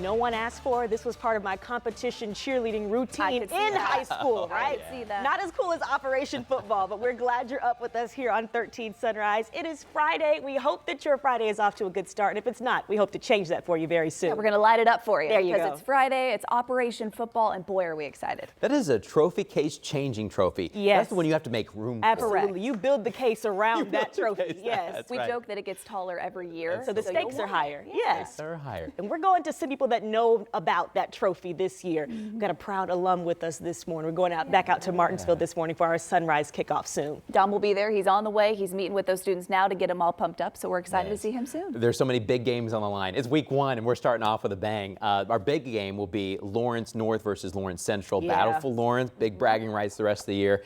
no one asked for. This was part of my competition cheerleading routine in high school, right? I see that. Not as cool as Operation Football, but we're glad you're up with us here on 13 Sunrise. It is Friday. We hope that your Friday is off to a good start. And if it's not, we hope to change that for you very soon. Yeah, we're going to light it up for you. There you go. Because it's Friday, it's Operation Football, and boy, are we excited. That is a trophy case changing trophy. Yes. That's the one you have to make room for. Absolutely. You build the case around that trophy. Yes. We joke that it gets taller every year. So the stakes are higher. Yes. They're higher. And we're going to some people that know about that trophy this year. We've got a proud alum with us this morning. We're going back out to Martinsville this morning for our sunrise kickoff soon. Dom will be there. He's on the way. He's meeting with those students now to get them all pumped up. So we're excited to see him soon. There's so many big games on the line. It's week 1 and we're starting off with a bang. Our big game will be Lawrence North versus Lawrence Central. Battle for Lawrence. Big bragging rights the rest of the year.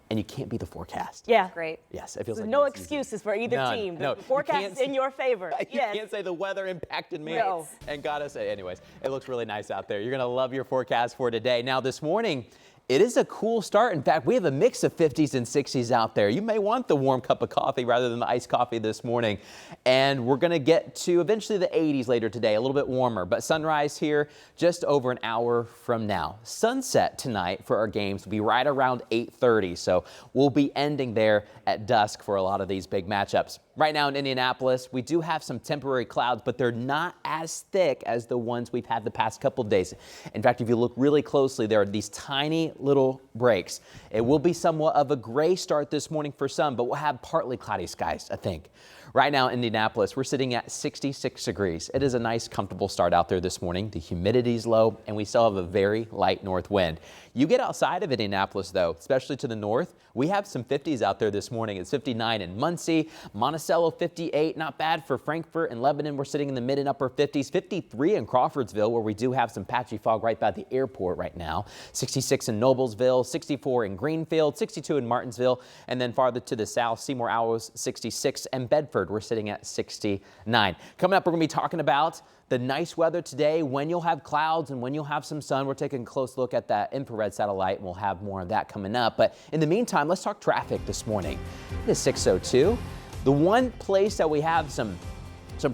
And you can't beat the forecast. Yeah. Great. Yes, it feels There's like no it's excuses for either team. The forecast is in your favor. You can't say the weather impacted me and got us. Anyways, it looks really nice out there. You're going to love your forecast for today. Now this morning, it is a cool start. In fact, we have a mix of 50s and 60s out there. You may want the warm cup of coffee rather than the iced coffee this morning. And we're going to get to eventually the 80s later today, a little bit warmer. But sunrise here just over an hour from now. Sunset tonight for our games will be right around 8:30. So we'll be ending there at dusk for a lot of these big matchups. Right now in Indianapolis, we do have some temporary clouds, but they're not as thick as the ones we've had the past couple of days. In fact, if you look really closely, there are these tiny little breaks. It will be somewhat of a gray start this morning for some, but we'll have partly cloudy skies, I think. Right now in Indianapolis, we're sitting at 66 degrees. It is a nice, comfortable start out there this morning. The humidity's low, and we still have a very light north wind. You get outside of Indianapolis, though, especially to the north, we have some 50s out there this morning. It's 59 in Muncie, Monticello 58, not bad for Frankfort and Lebanon. We're sitting in the mid and upper 50s, 53 in Crawfordsville, where we do have some patchy fog right by the airport right now, 66 in Noblesville, 64 in Greenfield, 62 in Martinsville, and then farther to the south, Seymour Owls 66, and Bedford, we're sitting at 69. Coming up, we're going to be talking about the nice weather today, when you'll have clouds and when you'll have some sun. We're taking a close look at that infrared satellite, and we'll have more of that coming up. But in the meantime, let's talk traffic this morning. It is 6:02. The one place that we have some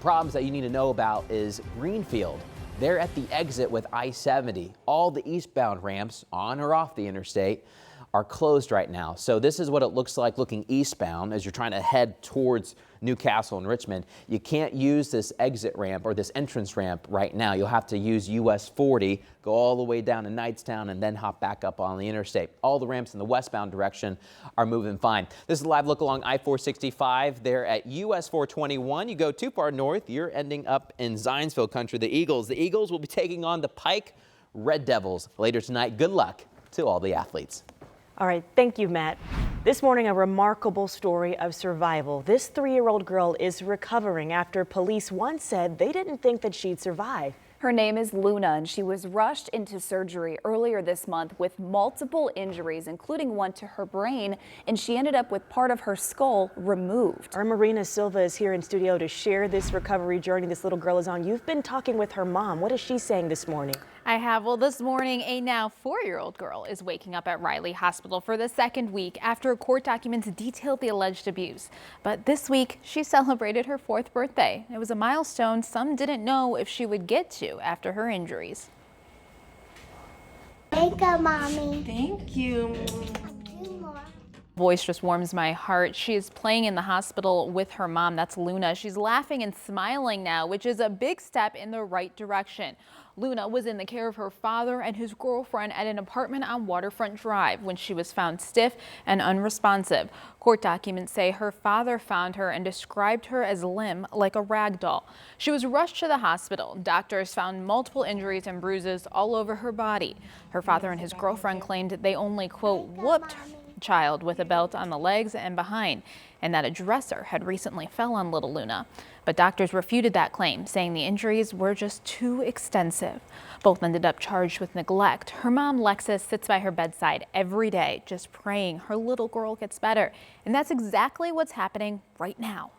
problems that you need to know about is Greenfield. They're at the exit with I-70. All the eastbound ramps on or off the interstate are closed right now. So this is what it looks like looking eastbound as you're trying to head towards Newcastle and Richmond. You can't use this exit ramp or this entrance ramp right now. You'll have to use US 40, go all the way down to Knightstown, and then hop back up on the interstate. All the ramps in the westbound direction are moving fine. This is a live look along I-465 there at US 421. You go too far north, you're ending up in Zionsville country. The Eagles will be taking on the Pike Red Devils later tonight. Good luck to all the athletes. All right, thank you, Matt. This morning, a remarkable story of survival. This 3-year-old girl is recovering after police once said they didn't think that she'd survive. Her name is Luna, and she was rushed into surgery earlier this month with multiple injuries, including one to her brain, and she ended up with part of her skull removed. Our Marina Silva is here in studio to share this recovery journey this little girl is on. You've been talking with her mom. What is she saying this morning? I have. Well, this morning, a now 4-year-old girl is waking up at Riley Hospital for the second week after court documents detailed the alleged abuse. But this week, she celebrated her 4th birthday. It was a milestone some didn't know if she would get to after her injuries. Thank you, Mommy. Thank you. Two more. Voice just warms my heart. She is playing in the hospital with her mom. That's Luna. She's laughing and smiling now, which is a big step in the right direction. Luna was in the care of her father and his girlfriend at an apartment on Waterfront Drive when she was found stiff and unresponsive. Court documents say her father found her and described her as limp, like a rag doll. She was rushed to the hospital. Doctors found multiple injuries and bruises all over her body. Her father and his girlfriend claimed they only, quote, whooped child with a belt on the legs and behind, and that a dresser had recently fell on little Luna. But doctors refuted that claim, saying the injuries were just too extensive. Both ended up charged with neglect. Her mom, Lexus, sits by her bedside every day, just praying her little girl gets better. And that's exactly what's happening right now.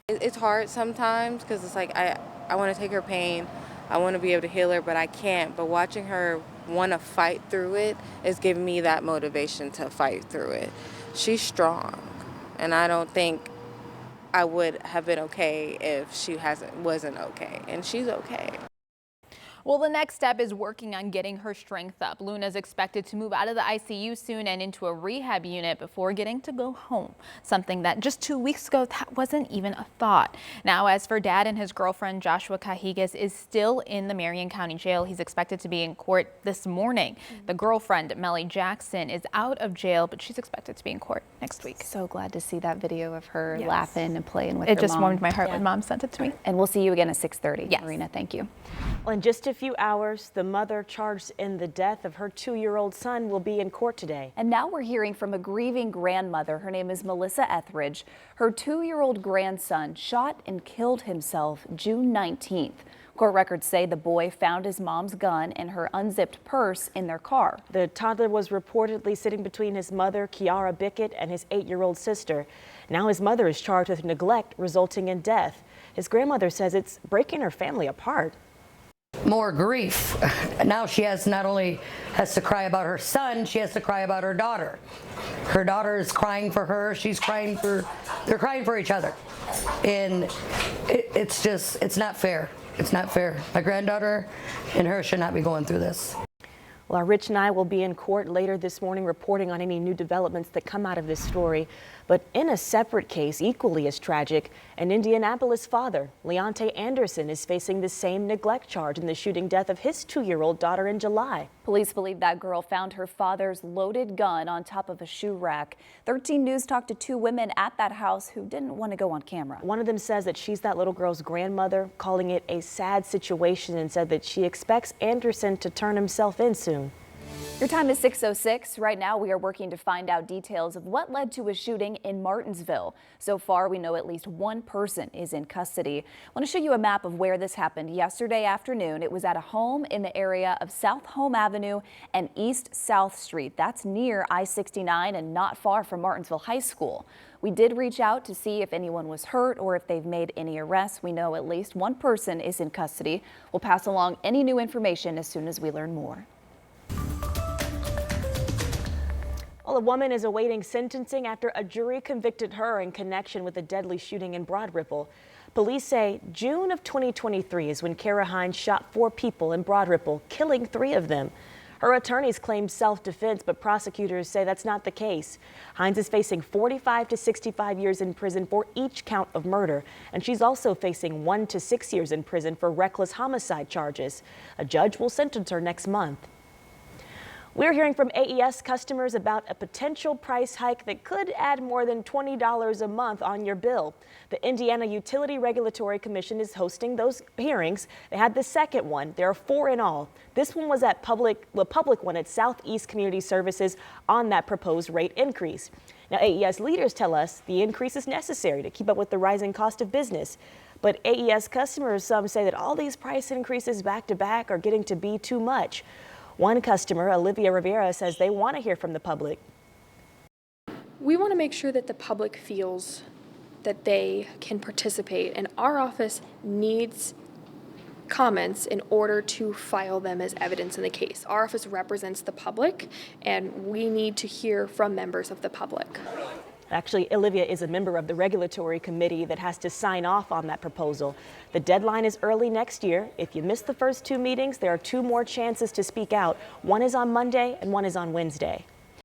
It's hard sometimes because it's like I want to take her pain. I want to be able to heal her, but I can't. But watching her want to fight through it is giving me that motivation to fight through it. She's strong, and I don't think I would have been okay if she wasn't okay, and she's okay. Well, the next step is working on getting her strength up. Luna is expected to move out of the ICU soon and into a rehab unit before getting to go home. Something that just 2 weeks ago, that wasn't even a thought. Now, as for Dad and his girlfriend, Joshua Cajigas is still in the Marion County Jail. He's expected to be in court this morning. The girlfriend, Melly Jackson, is out of jail, but she's expected to be in court next week. So glad to see that video of her laughing and playing with her mom. It just warmed my heart when Mom sent it to me. And we'll see you again at 6:30. Yes. Marina, thank you. Well, in just a few hours, the mother charged in the death of her 2-year-old son will be in court today. And now we're hearing from a grieving grandmother. Her name is Melissa Etheridge. Her 2-year-old grandson shot and killed himself June 19th. Court records say the boy found his mom's gun and her unzipped purse in their car. The toddler was reportedly sitting between his mother, Kiara Bickett, and his 8-year-old sister. Now his mother is charged with neglect resulting in death. His grandmother says it's breaking her family apart. More grief. Now she not only has to cry about her son, she has to cry about her daughter. Her daughter is crying for her. They're crying for each other. And it's not fair. It's not fair. My granddaughter and her should not be going through this. Well, our Rich and I will be in court later this morning reporting on any new developments that come out of this story. But in a separate case, equally as tragic, an Indianapolis father, Leonte Anderson, is facing the same neglect charge in the shooting death of his 2-year-old daughter in July. Police believe that girl found her father's loaded gun on top of a shoe rack. 13 News talked to 2 women at that house who didn't want to go on camera. One of them says that she's that little girl's grandmother, calling it a sad situation, and said that she expects Anderson to turn himself in soon. Your time is 6:06. Right now, we are working to find out details of what led to a shooting in Martinsville. So far, we know at least one person is in custody. I want to show you a map of where this happened yesterday afternoon. It was at a home in the area of South Home Avenue and East South Street. That's near I-69 and not far from Martinsville High School. We did reach out to see if anyone was hurt or if they've made any arrests. We know at least one person is in custody. We'll pass along any new information as soon as we learn more. Well, a woman is awaiting sentencing after a jury convicted her in connection with a deadly shooting in Broad Ripple. Police say June of 2023 is when Kara Hines shot 4 people in Broad Ripple, killing 3 of them. Her attorneys claim self-defense, but prosecutors say that's not the case. Hines is facing 45 to 65 years in prison for each count of murder, and she's also facing 1 to 6 years in prison for reckless homicide charges. A judge will sentence her next month. We're hearing from AES customers about a potential price hike that could add more than $20 a month on your bill. The Indiana Utility Regulatory Commission is hosting those hearings. They had the second one. There are 4 in all. This one was at the public one at Southeast Community Services on that proposed rate increase. Now, AES leaders tell us the increase is necessary to keep up with the rising cost of business. But AES customers, some say that all these price increases back to back are getting to be too much. One customer, Olivia Rivera, says they want to hear from the public. We want to make sure that the public feels that they can participate, and our office needs comments in order to file them as evidence in the case. Our office represents the public, and we need to hear from members of the public. Actually, Olivia is a member of the regulatory committee that has to sign off on that proposal. The deadline is early next year. If you miss the first 2 meetings, there are 2 more chances to speak out. One is on Monday and one is on Wednesday.